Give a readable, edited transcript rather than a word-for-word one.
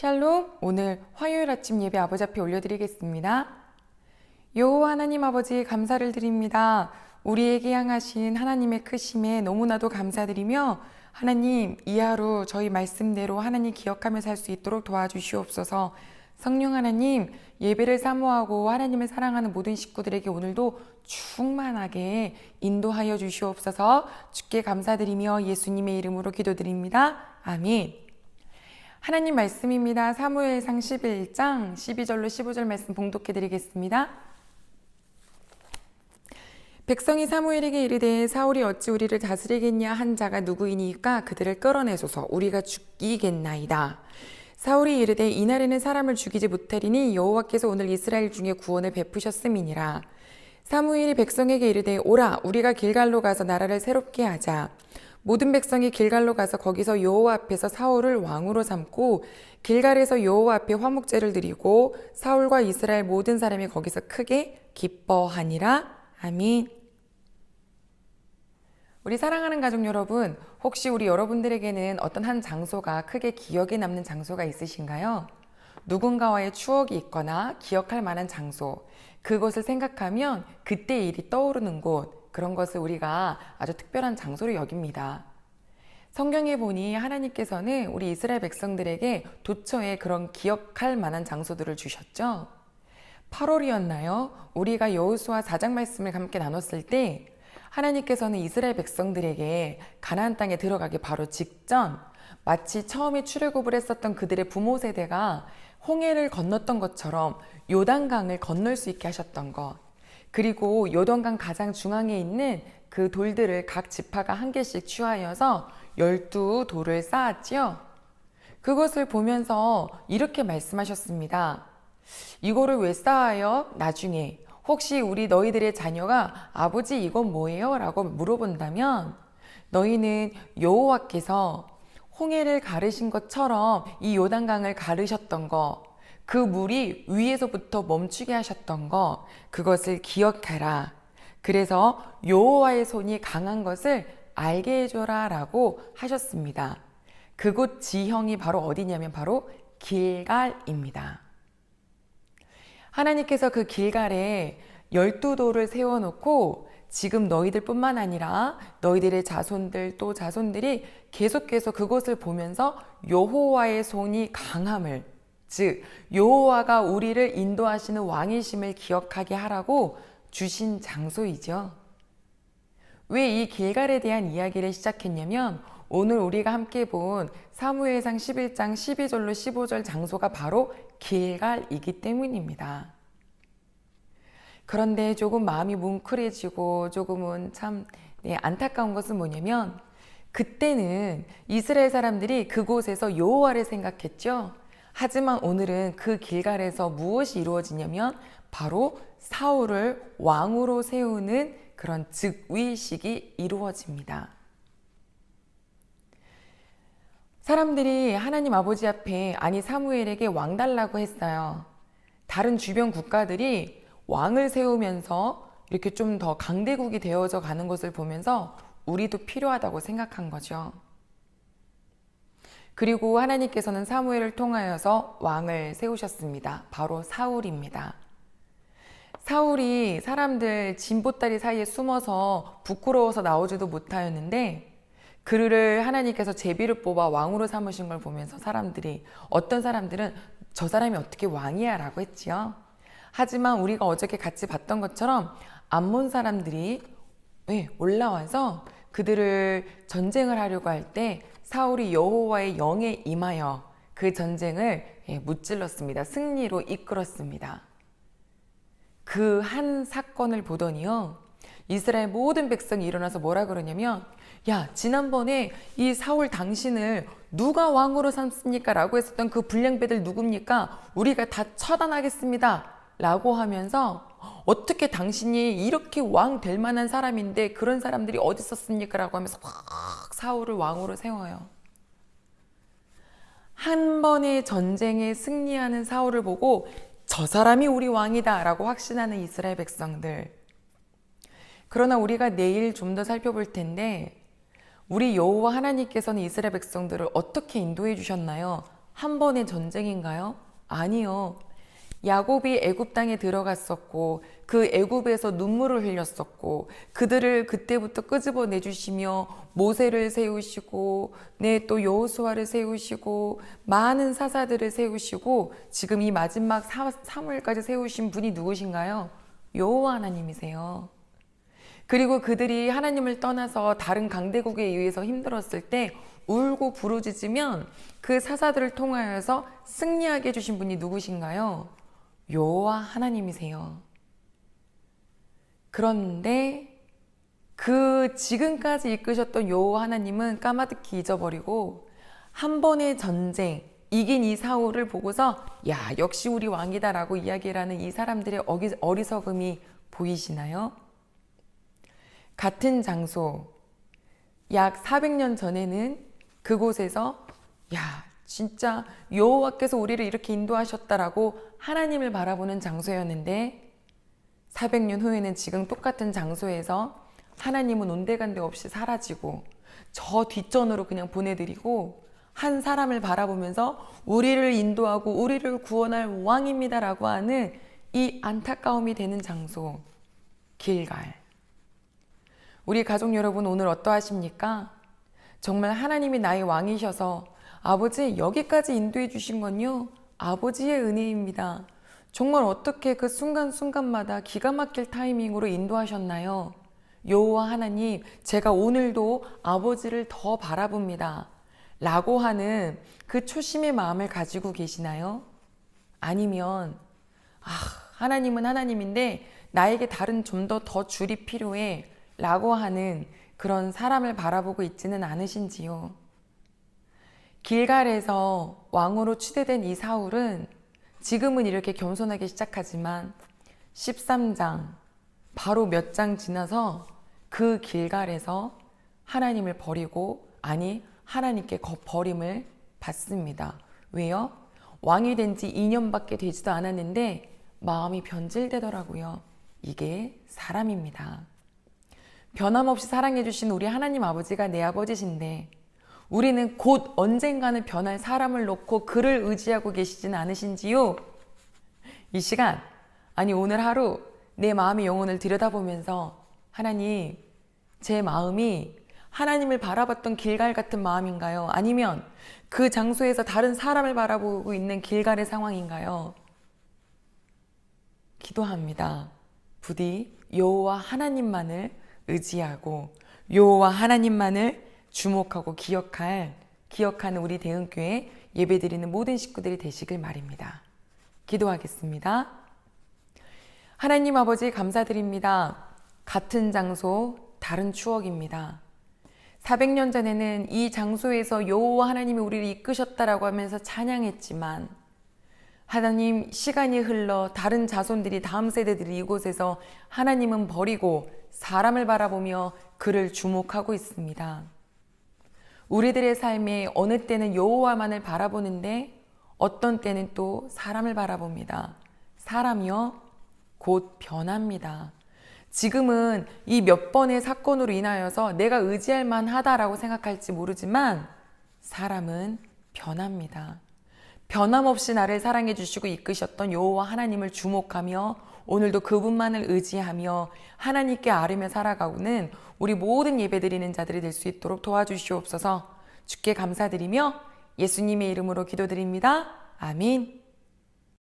샬롬, 오늘 화요일 아침 예배 아버지 앞에 올려드리겠습니다. 여호와 하나님 아버지 감사를 드립니다. 우리에게 향하신 하나님의 크심에 너무나도 감사드리며 하나님 이 하루 저희 말씀대로 하나님 기억하며 살 수 있도록 도와주시옵소서. 성령 하나님 예배를 사모하고 하나님을 사랑하는 모든 식구들에게 오늘도 충만하게 인도하여 주시옵소서. 주께 감사드리며 예수님의 이름으로 기도드립니다. 아멘. 하나님 말씀입니다. 사무엘상 11장 12절로 15절 말씀 봉독해 드리겠습니다. 백성이 사무엘에게 이르되 사울이 어찌 우리를 다스리겠냐 한 자가 누구이니까 그들을 끌어내소서 우리가 죽이겠나이다. 사울이 이르되 이날에는 사람을 죽이지 못하리니 여호와께서 오늘 이스라엘 중에 구원을 베푸셨음이니라. 사무엘이 백성에게 이르되 오라 우리가 길갈로 가서 나라를 새롭게 하자. 모든 백성이 길갈로 가서 거기서 여호와 앞에서 사울을 왕으로 삼고 길갈에서 여호와 앞에 화목제를 드리고 사울과 이스라엘 모든 사람이 거기서 크게 기뻐하니라. 아멘. 우리 사랑하는 가족 여러분, 혹시 우리 여러분들에게는 어떤 한 장소가 크게 기억에 남는 장소가 있으신가요? 누군가와의 추억이 있거나 기억할 만한 장소, 그것을 생각하면 그때 일이 떠오르는 곳, 그런 것을 우리가 아주 특별한 장소로 여깁니다. 성경에 보니 하나님께서는 우리 이스라엘 백성들에게 도처에 그런 기억할 만한 장소들을 주셨죠. 8월이었나요? 우리가 여호수아 4장 말씀을 함께 나눴을 때 하나님께서는 이스라엘 백성들에게 가나안 땅에 들어가기 바로 직전 마치 처음에 출애굽을 했었던 그들의 부모 세대가 홍해를 건넜던 것처럼 요단강을 건널 수 있게 하셨던 것, 그리고 요단강 가장 중앙에 있는 그 돌들을 각 지파가 한 개씩 취하여서 12돌을 쌓았지요. 그것을 보면서 이렇게 말씀하셨습니다. 이거를 왜 쌓아요? 나중에 혹시 우리 너희들의 자녀가 아버지 이건 뭐예요? 라고 물어본다면 너희는 여호와께서 홍해를 가르신 것처럼 이 요단강을 가르셨던 거, 그 물이 위에서부터 멈추게 하셨던 거, 그것을 기억해라. 그래서 여호와의 손이 강한 것을 알게 해줘라 라고 하셨습니다. 그곳 지형이 바로 어디냐면 바로 길갈입니다. 하나님께서 그 길갈에 12돌을 세워놓고 지금 너희들 뿐만 아니라 너희들의 자손들 또 자손들이 계속해서 그것을 보면서 여호와의 손이 강함을, 즉 여호와가 우리를 인도하시는 왕이심을 기억하게 하라고 주신 장소이죠. 왜 이 길갈에 대한 이야기를 시작했냐면 오늘 우리가 함께 본 사무엘상 11장 12절로 15절 장소가 바로 길갈이기 때문입니다. 그런데 조금 마음이 뭉클해지고 조금은 참 안타까운 것은 뭐냐면 그때는 이스라엘 사람들이 그곳에서 여호와를 생각했죠. 하지만 오늘은 그 길갈에서 무엇이 이루어지냐면 바로 사울을 왕으로 세우는 그런 즉위식이 이루어집니다. 사람들이 하나님 아버지 앞에 아니 사무엘에게 왕 달라고 했어요. 다른 주변 국가들이 왕을 세우면서 이렇게 좀 더 강대국이 되어져 가는 것을 보면서 우리도 필요하다고 생각한 거죠. 그리고 하나님께서는 사무엘을 통하여서 왕을 세우셨습니다. 바로 사울입니다. 사울이 사람들 진보다리 사이에 숨어서 부끄러워서 나오지도 못하였는데 그를 하나님께서 제비를 뽑아 왕으로 삼으신 걸 보면서 어떤 사람들은 저 사람이 어떻게 왕이야 라고 했지요. 하지만 우리가 어저께 같이 봤던 것처럼 암몬 사람들이 올라와서 그들을 전쟁을 하려고 할 때 사울이 여호와의 영에 임하여 그 전쟁을 무찔렀습니다. 승리로 이끌었습니다. 그 한 사건을 보더니요, 이스라엘 모든 백성이 일어나서 뭐라 그러냐면 야, 지난번에 이 사울 당신을 누가 왕으로 삼습니까? 라고 했었던 그 불량배들 누굽니까? 우리가 다 처단하겠습니다. 라고 하면서 어떻게 당신이 이렇게 왕 될 만한 사람인데 그런 사람들이 어디 있었습니까? 라고 하면서 확 사울을 왕으로 세워요. 한 번의 전쟁에 승리하는 사울을 보고 저 사람이 우리 왕이다 라고 확신하는 이스라엘 백성들. 그러나 우리가 내일 좀 더 살펴볼 텐데 우리 여호와 하나님께서는 이스라엘 백성들을 어떻게 인도해 주셨나요? 한 번의 전쟁인가요? 아니요. 야곱이 애굽 땅에 들어갔었고 그 애굽에서 눈물을 흘렸었고 그들을 그때부터 끄집어 내주시며 모세를 세우시고 또 여호수아를 세우시고 많은 사사들을 세우시고 지금 이 마지막 사무엘까지 세우신 분이 누구신가요? 여호와 하나님이세요. 그리고 그들이 하나님을 떠나서 다른 강대국에 의해서 힘들었을 때 울고 부르짖으면 그 사사들을 통하여서 승리하게 해주신 분이 누구신가요? 여호와 하나님이세요. 그런데 그 지금까지 이끄셨던 여호와 하나님은 까마득히 잊어버리고 한 번의 전쟁 이긴 이 사울을 보고서 야 역시 우리 왕이다라고 이야기를 하는 이 사람들의 어리석음이 보이시나요? 같은 장소 약 400년 전에는 그곳에서 야 진짜 여호와께서 우리를 이렇게 인도하셨다라고 하나님을 바라보는 장소였는데 400년 후에는 지금 똑같은 장소에서 하나님은 온데간데 없이 사라지고 저 뒷전으로 그냥 보내드리고 한 사람을 바라보면서 우리를 인도하고 우리를 구원할 왕입니다라고 하는 이 안타까움이 되는 장소 길갈. 우리 가족 여러분 오늘 어떠하십니까? 정말 하나님이 나의 왕이셔서 아버지 여기까지 인도해 주신 건요 아버지의 은혜입니다. 정말 어떻게 그 순간순간마다 기가 막힐 타이밍으로 인도하셨나요? 여호와 하나님 제가 오늘도 아버지를 더 바라봅니다 라고 하는 그 초심의 마음을 가지고 계시나요? 아니면 하나님은 하나님인데 나에게 다른 좀 더 줄이 필요해 라고 하는 그런 사람을 바라보고 있지는 않으신지요? 길갈에서 왕으로 추대된 이 사울은 지금은 이렇게 겸손하게 시작하지만 13장 바로 몇 장 지나서 그 길갈에서 하나님을 버리고 하나님께 버림을 받습니다. 왜요? 왕이 된 지 2년밖에 되지도 않았는데 마음이 변질되더라고요. 이게 사람입니다. 변함없이 사랑해 주신 우리 하나님 아버지가 내 아버지신데 우리는 곧 언젠가는 변할 사람을 놓고 그를 의지하고 계시진 않으신지요? 이 시간, 오늘 하루 내 마음의 영혼을 들여다보면서 하나님, 제 마음이 하나님을 바라봤던 길갈 같은 마음인가요? 아니면 그 장소에서 다른 사람을 바라보고 있는 길갈의 상황인가요? 기도합니다. 부디 여호와 하나님만을 의지하고 여호와 하나님만을 주목하고 기억하는 우리 대흥교회 예배드리는 모든 식구들이 되시길 말입니다. 기도하겠습니다. 하나님 아버지 감사드립니다. 같은 장소 다른 추억입니다. 400년 전에는 이 장소에서 여호와 하나님이 우리를 이끄셨다라고 하면서 찬양했지만 하나님 시간이 흘러 다른 자손들이 다음 세대들이 이곳에서 하나님은 버리고 사람을 바라보며 그를 주목하고 있습니다. 우리들의 삶에 어느 때는 여호와만을 바라보는데 어떤 때는 또 사람을 바라봅니다. 사람이요 곧 변합니다. 지금은 이 몇 번의 사건으로 인하여서 내가 의지할 만하다라고 생각할지 모르지만 사람은 변합니다. 변함없이 나를 사랑해 주시고 이끄셨던 여호와 하나님을 주목하며 오늘도 그분만을 의지하며 하나님께 아뢰며 살아가고는 우리 모든 예배드리는 자들이 될 수 있도록 도와주시옵소서. 주께 감사드리며 예수님의 이름으로 기도드립니다. 아멘.